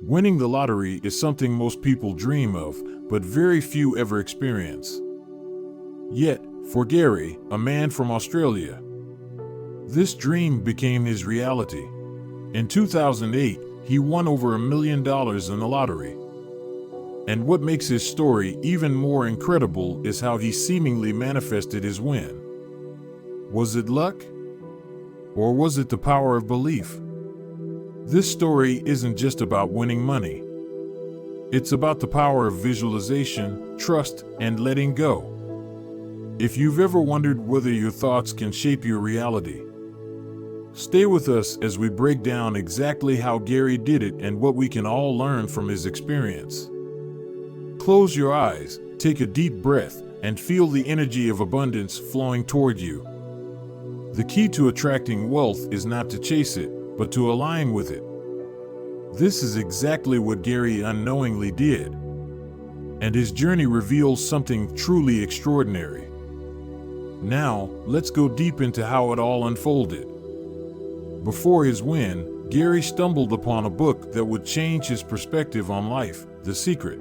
Winning the lottery is something most people dream of, but very few ever experience. Yet, for Gary, a man from Australia, this dream became his reality. In 2008, he won over $1 million in the lottery. And what makes his story even more incredible is how he seemingly manifested his win. Was it luck? Or was it the power of belief? This story isn't just about winning money. It's about the power of visualization, trust, and letting go. If you've ever wondered whether your thoughts can shape your reality, stay with us as we break down exactly how Gary did it and what we can all learn from his experience. Close your eyes, take a deep breath, and feel the energy of abundance flowing toward you. The key to attracting wealth is not to chase it, but to align with it. This is exactly what Gary unknowingly did. And his journey reveals something truly extraordinary. Now, let's go deep into how it all unfolded. Before his win, Gary stumbled upon a book that would change his perspective on life, The Secret.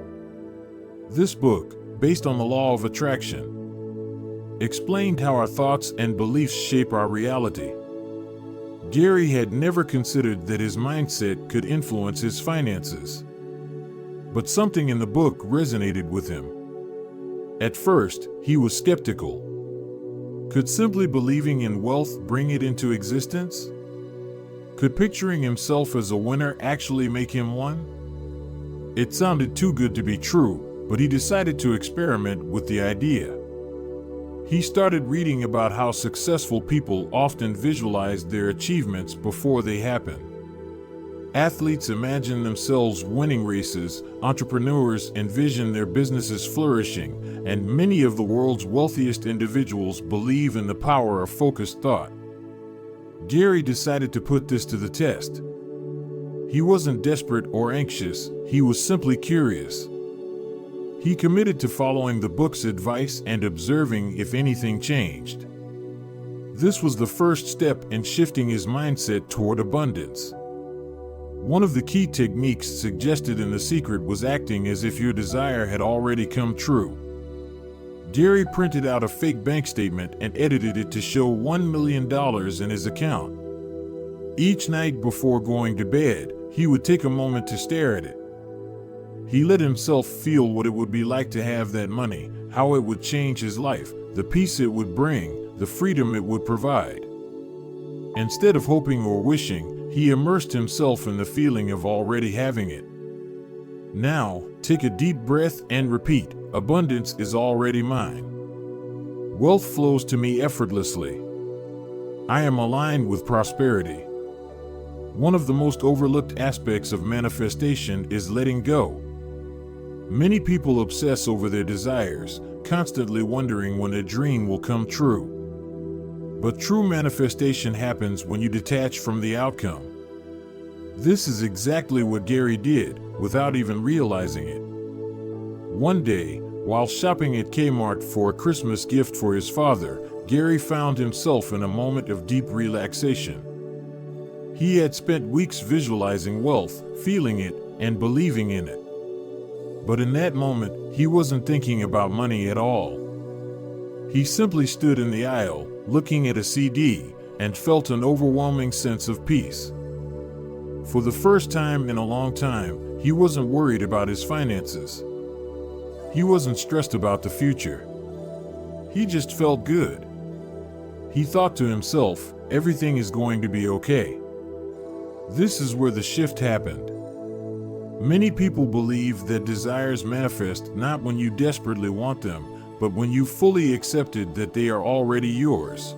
This book, based on the law of attraction, explained how our thoughts and beliefs shape our reality. Gary had never considered that his mindset could influence his finances. But something in the book resonated with him. At first, he was skeptical. Could simply believing in wealth bring it into existence? Could picturing himself as a winner actually make him one? It sounded too good to be true, but he decided to experiment with the idea. He started reading about how successful people often visualize their achievements before they happen. Athletes imagine themselves winning races, entrepreneurs envision their businesses flourishing, and many of the world's wealthiest individuals believe in the power of focused thought. Gary decided to put this to the test. He wasn't desperate or anxious, he was simply curious. He committed to following the book's advice and observing if anything changed. This was the first step in shifting his mindset toward abundance. One of the key techniques suggested in The Secret was acting as if your desire had already come true. Gary printed out a fake bank statement and edited it to show $1 million in his account. Each night before going to bed, he would take a moment to stare at it. He let himself feel what it would be like to have that money, how it would change his life, the peace it would bring, the freedom it would provide. Instead of hoping or wishing, he immersed himself in the feeling of already having it. Now, take a deep breath and repeat, abundance is already mine. Wealth flows to me effortlessly. I am aligned with prosperity. One of the most overlooked aspects of manifestation is letting go. Many people obsess over their desires, constantly wondering when a dream will come true. But true manifestation happens when you detach from the outcome. This is exactly what Gary did, without even realizing it. One day, while shopping at Kmart for a Christmas gift for his father, Gary found himself in a moment of deep relaxation. He had spent weeks visualizing wealth, feeling it, and believing in it. But in that moment, he wasn't thinking about money at all. He simply stood in the aisle, looking at a CD, and felt an overwhelming sense of peace. For the first time in a long time, he wasn't worried about his finances. He wasn't stressed about the future. He just felt good. He thought to himself, everything is going to be okay. This is where the shift happened. Many people believe that desires manifest not when you desperately want them, but when you fully accepted that they are already yours.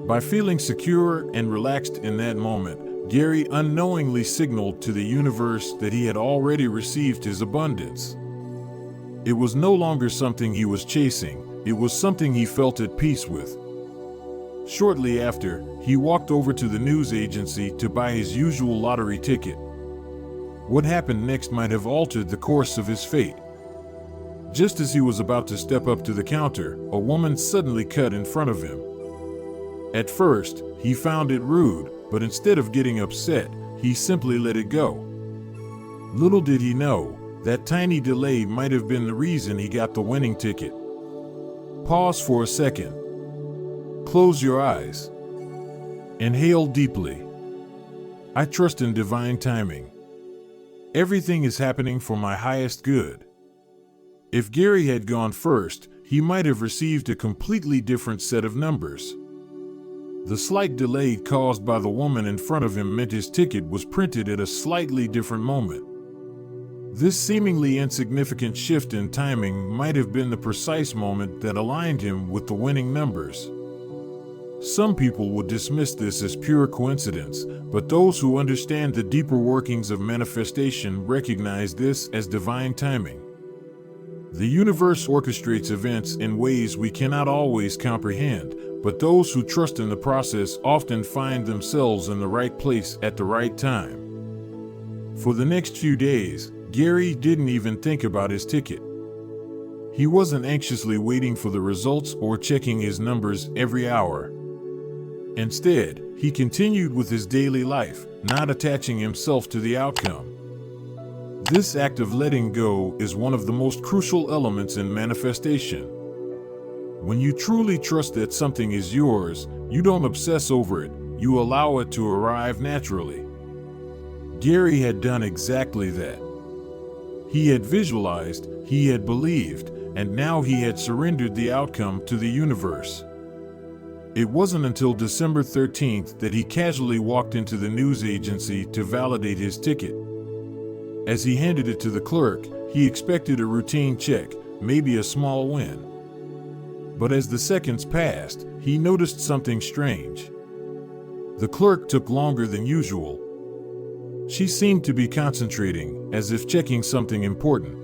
By feeling secure and relaxed in that moment, Gary unknowingly signaled to the universe that he had already received his abundance. It was no longer something he was chasing, it was something he felt at peace with. Shortly after, he walked over to the news agency to buy his usual lottery ticket. What happened next might have altered the course of his fate. Just as he was about to step up to the counter, a woman suddenly cut in front of him. At first, he found it rude, but instead of getting upset, he simply let it go. Little did he know, that tiny delay might have been the reason he got the winning ticket. Pause for a second. Close your eyes. Inhale deeply. I trust in divine timing. Everything is happening for my highest good. If Gary had gone first, he might have received a completely different set of numbers. The slight delay caused by the woman in front of him meant his ticket was printed at a slightly different moment. This seemingly insignificant shift in timing might have been the precise moment that aligned him with the winning numbers. Some people would dismiss this as pure coincidence, but those who understand the deeper workings of manifestation recognize this as divine timing. The universe orchestrates events in ways we cannot always comprehend, but those who trust in the process often find themselves in the right place at the right time. For the next few days, Gary didn't even think about his ticket. He wasn't anxiously waiting for the results or checking his numbers every hour. Instead, he continued with his daily life, not attaching himself to the outcome. This act of letting go is one of the most crucial elements in manifestation. When you truly trust that something is yours, you don't obsess over it, you allow it to arrive naturally. Gary had done exactly that. He had visualized, he had believed, and now he had surrendered the outcome to the universe. It wasn't until December 13th that he casually walked into the news agency to validate his ticket. As he handed it to the clerk, he expected a routine check, maybe a small win. But as the seconds passed, he noticed something strange. The clerk took longer than usual. She seemed to be concentrating, as if checking something important.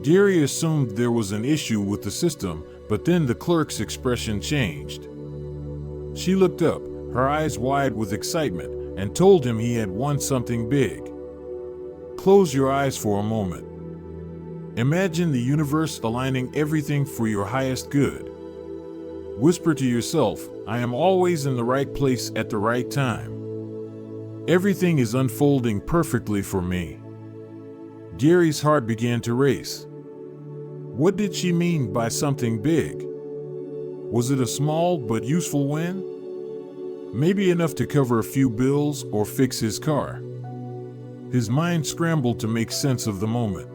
Gary assumed there was an issue with the system, but then the clerk's expression changed. She looked up, her eyes wide with excitement, and told him he had won something big. Close your eyes for a moment. Imagine the universe aligning everything for your highest good. Whisper to yourself, I am always in the right place at the right time. Everything is unfolding perfectly for me. Gary's heart began to race. What did she mean by something big? Was it a small but useful win? Maybe enough to cover a few bills or fix his car. His mind scrambled to make sense of the moment.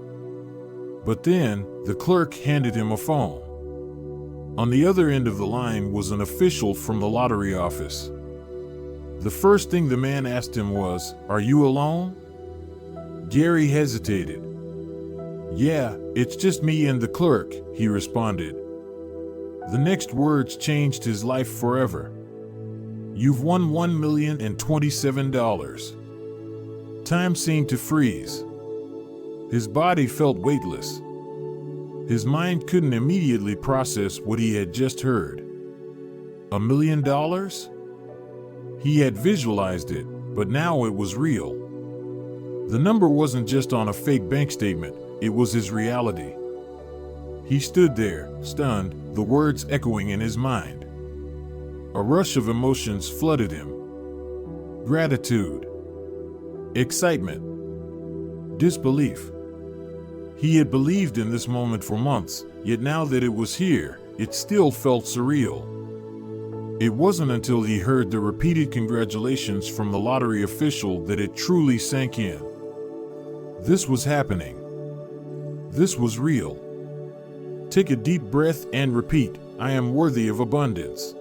But then, the clerk handed him a phone. On the other end of the line was an official from the lottery office. The first thing the man asked him was, "Are you alone?" Gary hesitated. "Yeah, it's just me and the clerk," he responded. The next words changed his life forever. "You've won $1,027,000. Time seemed to freeze. His body felt weightless. His mind couldn't immediately process what he had just heard. $1 million? He had visualized it, but now it was real. The number wasn't just on a fake bank statement, it was his reality. He stood there, stunned, the words echoing in his mind. A rush of emotions flooded him. Gratitude. Excitement. Disbelief. He had believed in this moment for months, yet now that it was here, it still felt surreal. It wasn't until he heard the repeated congratulations from the lottery official that it truly sank in. This was happening. This was real. Take a deep breath and repeat, I am worthy of abundance.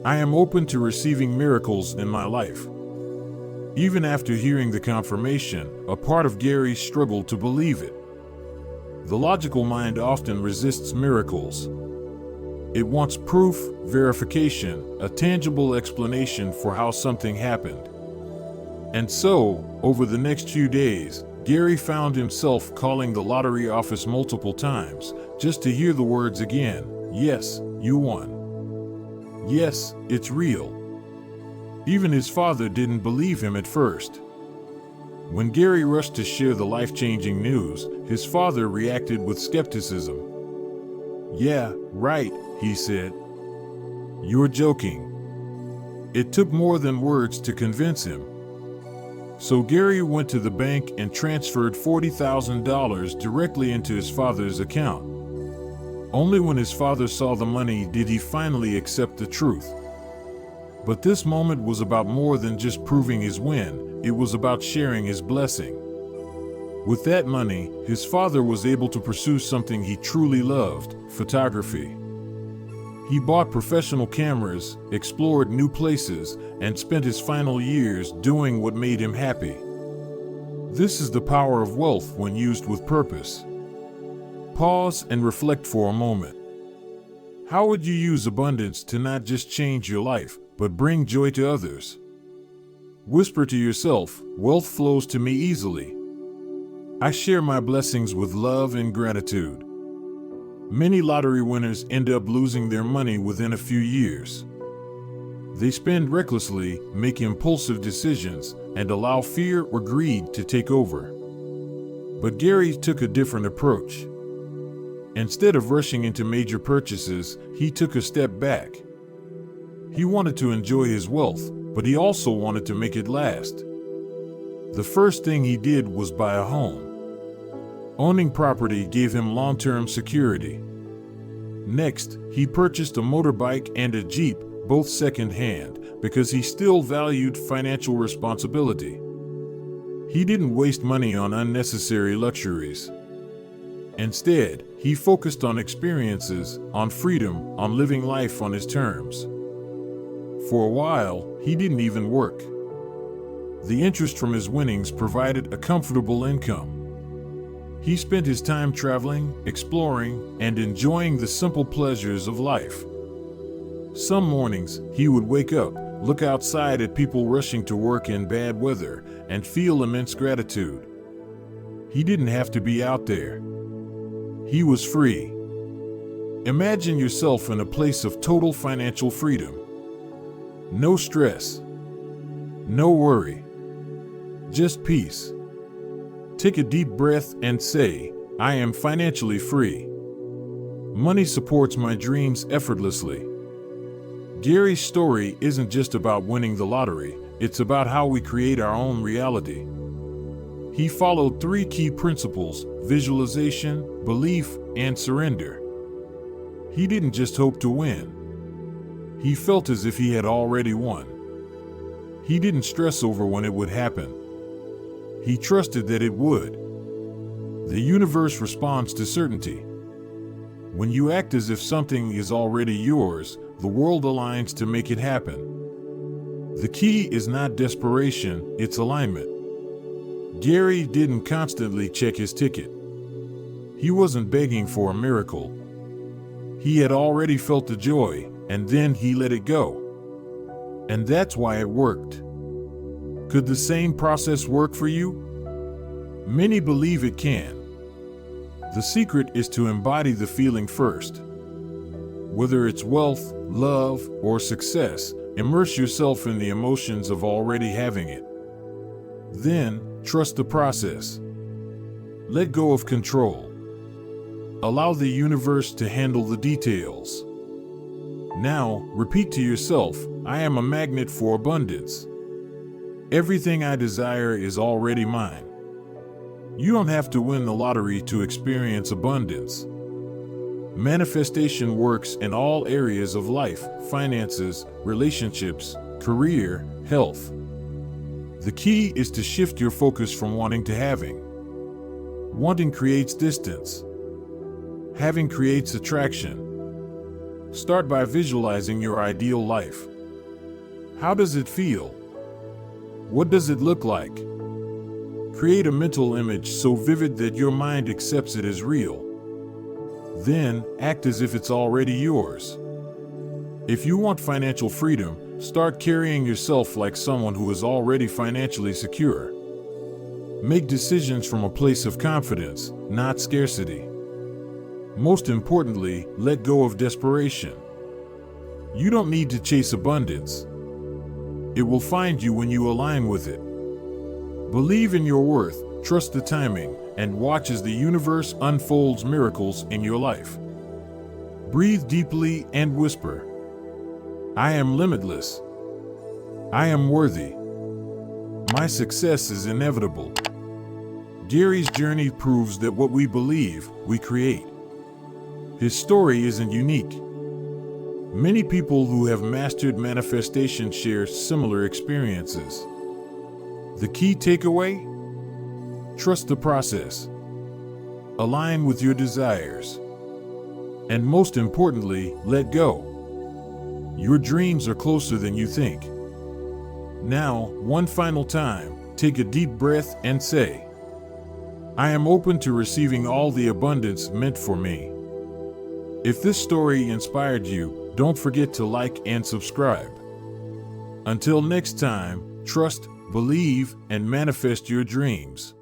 I am open to receiving miracles in my life. Even after hearing the confirmation, a part of Gary struggled to believe it. The logical mind often resists miracles. It wants proof, verification, a tangible explanation for how something happened. And so, over the next few days, Gary found himself calling the lottery office multiple times, just to hear the words again, "Yes, you won. Yes, it's real." Even his father didn't believe him at first. When Gary rushed to share the life-changing news, his father reacted with skepticism. "Yeah, right," he said. "You're joking." It took more than words to convince him. So Gary went to the bank and transferred $40,000 directly into his father's account. Only when his father saw the money did he finally accept the truth. But this moment was about more than just proving his win, it was about sharing his blessing. With that money, his father was able to pursue something he truly loved, photography. He bought professional cameras, explored new places, and spent his final years doing what made him happy. This is the power of wealth when used with purpose. Pause and reflect for a moment. How would you use abundance to not just change your life, but bring joy to others? Whisper to yourself, wealth flows to me easily. I share my blessings with love and gratitude. Many lottery winners end up losing their money within a few years. They spend recklessly, make impulsive decisions, and allow fear or greed to take over. But Gary took a different approach. Instead of rushing into major purchases, he took a step back. He wanted to enjoy his wealth, but he also wanted to make it last. The first thing he did was buy a home. Owning property gave him long-term security. Next, he purchased a motorbike and a Jeep, both second-hand, because he still valued financial responsibility. He didn't waste money on unnecessary luxuries. Instead, he focused on experiences, on freedom, on living life on his terms. For a while, he didn't even work. The interest from his winnings provided a comfortable income. He spent his time traveling, exploring, and enjoying the simple pleasures of life. Some mornings, he would wake up, look outside at people rushing to work in bad weather, and feel immense gratitude. He didn't have to be out there. He was free. Imagine yourself in a place of total financial freedom. No stress. No worry. Just peace. Take a deep breath and say, I am financially free. Money supports my dreams effortlessly. Gary's story isn't just about winning the lottery, it's about how we create our own reality. He followed 3 key principles: visualization, belief, and surrender. He didn't just hope to win. He felt as if he had already won. He didn't stress over when it would happen. He trusted that it would. The universe responds to certainty. When you act as if something is already yours, the world aligns to make it happen. The key is not desperation, it's alignment. Gary didn't constantly check his ticket. He wasn't begging for a miracle. He had already felt the joy, and then he let it go. And that's why it worked. Could the same process work for you? Many believe it can. The secret is to embody the feeling first. Whether it's wealth, love, or success, immerse yourself in the emotions of already having it. Then, trust the process. Let go of control. Allow the universe to handle the details. Now, repeat to yourself, I am a magnet for abundance. Everything I desire is already mine. You don't have to win the lottery to experience abundance. Manifestation works in all areas of life: finances, relationships, career, health. The key is to shift your focus from wanting to having. Wanting creates distance. Having creates attraction. Start by visualizing your ideal life. How does it feel? What does it look like? Create a mental image so vivid that your mind accepts it as real. Then, act as if it's already yours. If you want financial freedom, start carrying yourself like someone who is already financially secure. Make decisions from a place of confidence, not scarcity. Most importantly, let go of desperation. You don't need to chase abundance. It will find you when you align with it. Believe in your worth, trust the timing, and watch as the universe unfolds miracles in your life. Breathe deeply and whisper, I am limitless. I am worthy. My success is inevitable. Gary's journey proves that what we believe, we create. His story isn't unique. Many people who have mastered manifestation share similar experiences. The key takeaway? Trust the process. Align with your desires. And most importantly, let go. Your dreams are closer than you think. Now, one final time, take a deep breath and say, I am open to receiving all the abundance meant for me. If this story inspired you, don't forget to like and subscribe. Until next time, trust, believe, and manifest your dreams.